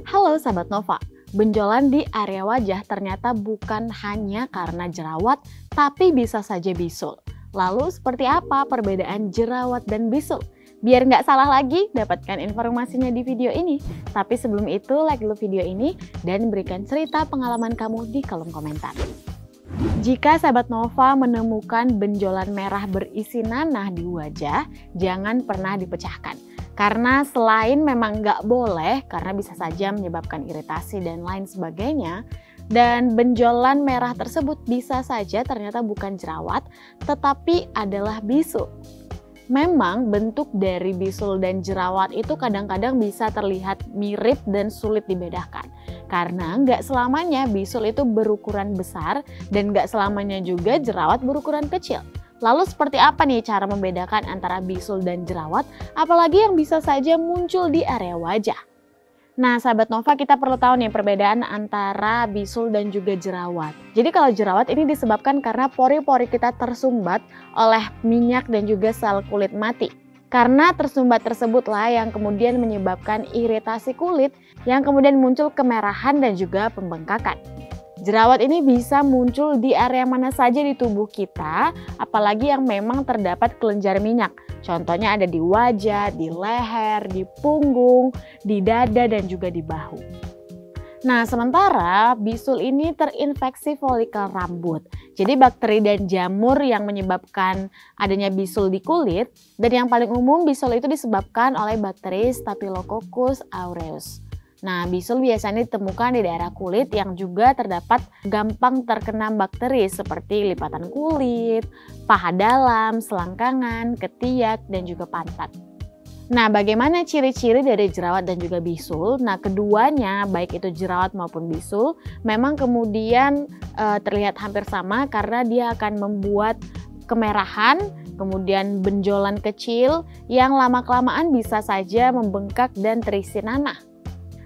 Halo Sahabat Nova, benjolan di area wajah ternyata bukan hanya karena jerawat, tapi bisa saja bisul. Lalu seperti apa perbedaan jerawat dan bisul? Biar nggak salah lagi, dapatkan informasinya di video ini. Tapi sebelum itu, like dulu video ini dan berikan cerita pengalaman kamu di kolom komentar. Jika Sahabat Nova menemukan benjolan merah berisi nanah di wajah, jangan pernah dipecahkan. Karena selain memang nggak boleh, karena bisa saja menyebabkan iritasi dan lain sebagainya, dan benjolan merah tersebut bisa saja ternyata bukan jerawat, tetapi adalah bisul. Memang bentuk dari bisul dan jerawat itu kadang-kadang bisa terlihat mirip dan sulit dibedakan. Karena nggak selamanya bisul itu berukuran besar dan nggak selamanya juga jerawat berukuran kecil. Lalu seperti apa nih cara membedakan antara bisul dan jerawat, apalagi yang bisa saja muncul di area wajah? Nah Sahabat Nova, kita perlu tahu nih perbedaan antara bisul dan juga jerawat. Jadi kalau jerawat ini disebabkan karena pori-pori kita tersumbat oleh minyak dan juga sel kulit mati. Karena tersumbat tersebutlah yang kemudian menyebabkan iritasi kulit yang kemudian muncul kemerahan dan juga pembengkakan. Jerawat ini bisa muncul di area mana saja di tubuh kita, apalagi yang memang terdapat kelenjar minyak. Contohnya ada di wajah, di leher, di punggung, di dada, dan juga di bahu. Nah, sementara bisul ini terinfeksi folikel rambut. Jadi bakteri dan jamur yang menyebabkan adanya bisul di kulit, dan yang paling umum bisul itu disebabkan oleh bakteri Staphylococcus aureus. Nah, bisul biasanya ditemukan di daerah kulit yang juga terdapat gampang terkena bakteri seperti lipatan kulit, paha dalam, selangkangan, ketiak, dan juga pantat. Nah, bagaimana ciri-ciri dari jerawat dan juga bisul? Nah, keduanya, baik itu jerawat maupun bisul, memang kemudian terlihat hampir sama karena dia akan membuat kemerahan, kemudian benjolan kecil yang lama-kelamaan bisa saja membengkak dan terisi nanah.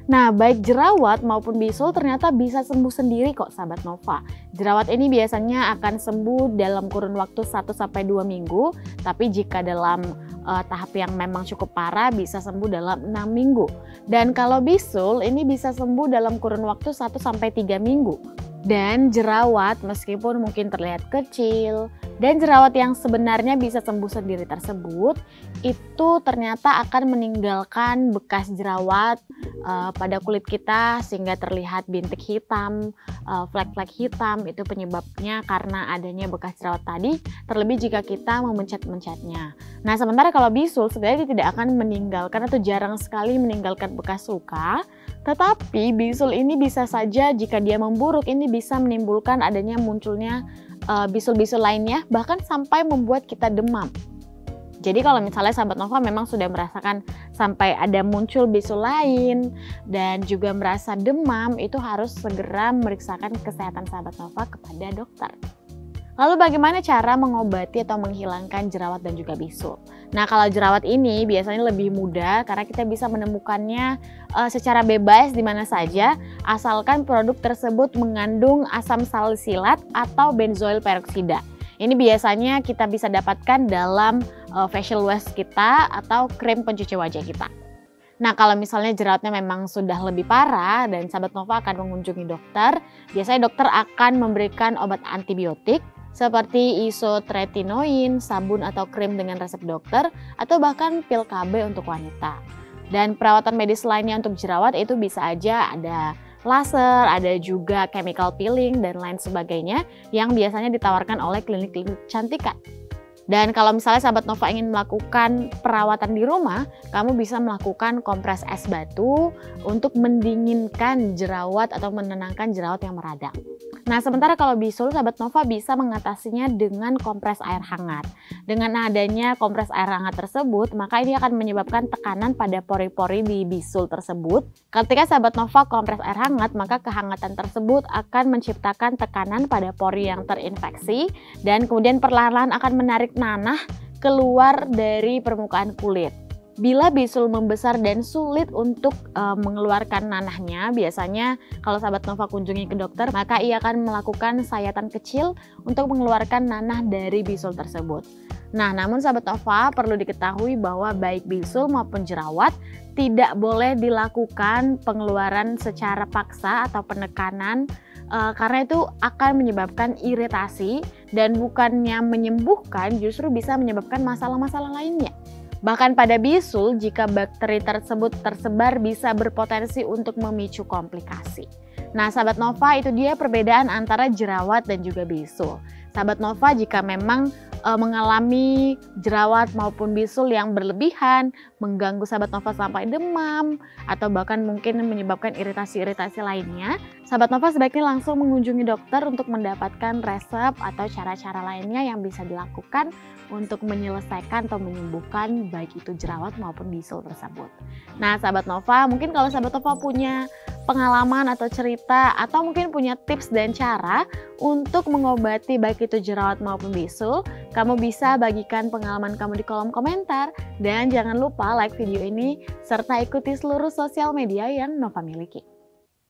Nah, baik jerawat maupun bisul ternyata bisa sembuh sendiri kok Sahabat Nova. Jerawat ini biasanya akan sembuh dalam kurun waktu 1-2 minggu, tapi jika dalam tahap yang memang cukup parah bisa sembuh dalam 6 minggu. Dan kalau bisul ini bisa sembuh dalam kurun waktu 1-3 minggu. Dan jerawat meskipun mungkin terlihat kecil, dan jerawat yang sebenarnya bisa sembuh sendiri tersebut, itu ternyata akan meninggalkan bekas jerawat pada kulit kita sehingga terlihat bintik hitam, flek-flek hitam. Itu penyebabnya karena adanya bekas jerawat tadi, terlebih jika kita memencet-mencetnya. Nah, sementara kalau bisul sebenarnya tidak akan meninggalkan atau jarang sekali meninggalkan bekas luka, tetapi bisul ini bisa saja jika dia memburuk ini bisa menimbulkan adanya munculnya bisul-bisul lainnya, bahkan sampai membuat kita demam. Jadi kalau misalnya Sahabat Nova memang sudah merasakan sampai ada muncul bisul lain dan juga merasa demam, itu harus segera memeriksakan kesehatan Sahabat Nova kepada dokter. Lalu bagaimana cara mengobati atau menghilangkan jerawat dan juga bisul? Nah, kalau jerawat ini biasanya lebih mudah karena kita bisa menemukannya secara bebas di mana saja, asalkan produk tersebut mengandung asam salisilat atau benzoil peroksida. Ini biasanya kita bisa dapatkan dalam facial wash kita atau krim pencuci wajah kita. Nah, kalau misalnya jerawatnya memang sudah lebih parah dan Sahabat Nova akan mengunjungi dokter, biasanya dokter akan memberikan obat antibiotik seperti isotretinoin, sabun atau krim dengan resep dokter, atau bahkan pil KB untuk wanita. Dan perawatan medis lainnya untuk jerawat itu bisa aja ada laser, ada juga chemical peeling dan lain sebagainya yang biasanya ditawarkan oleh klinik-klinik kecantikan. Dan kalau misalnya Sahabat Nova ingin melakukan perawatan di rumah, kamu bisa melakukan kompres es batu untuk mendinginkan jerawat atau menenangkan jerawat yang meradang. Nah, sementara kalau bisul, Sahabat Nova bisa mengatasinya dengan kompres air hangat. Dengan adanya kompres air hangat tersebut, maka ini akan menyebabkan tekanan pada pori-pori di bisul tersebut. Ketika Sahabat Nova kompres air hangat, maka kehangatan tersebut akan menciptakan tekanan pada pori yang terinfeksi dan kemudian perlahan-lahan akan menarik nanah keluar dari permukaan kulit. Bila bisul membesar dan sulit untuk mengeluarkan nanahnya, biasanya kalau Sahabat Nova kunjungi ke dokter, maka ia akan melakukan sayatan kecil untuk mengeluarkan nanah dari bisul tersebut. Nah, namun sahabat Nova perlu diketahui bahwa baik bisul maupun jerawat tidak boleh dilakukan pengeluaran secara paksa atau penekanan karena itu akan menyebabkan iritasi dan bukannya menyembuhkan justru bisa menyebabkan masalah-masalah lainnya. Bahkan pada bisul, jika bakteri tersebut tersebar bisa berpotensi untuk memicu komplikasi. Nah, sahabat Nova, itu dia perbedaan antara jerawat dan juga bisul. Sahabat Nova, jika memang mengalami jerawat maupun bisul yang berlebihan, mengganggu sahabat Nova sampai demam, atau bahkan mungkin menyebabkan iritasi-iritasi lainnya, sahabat Nova sebaiknya langsung mengunjungi dokter untuk mendapatkan resep atau cara-cara lainnya yang bisa dilakukan untuk menyelesaikan atau menyembuhkan baik itu jerawat maupun bisul tersebut. Nah, sahabat Nova, mungkin kalau sahabat Nova punya pengalaman atau cerita atau mungkin punya tips dan cara untuk mengobati baik itu jerawat maupun bisul, kamu bisa bagikan pengalaman kamu di kolom komentar dan jangan lupa like video ini serta ikuti seluruh sosial media yang Nova miliki.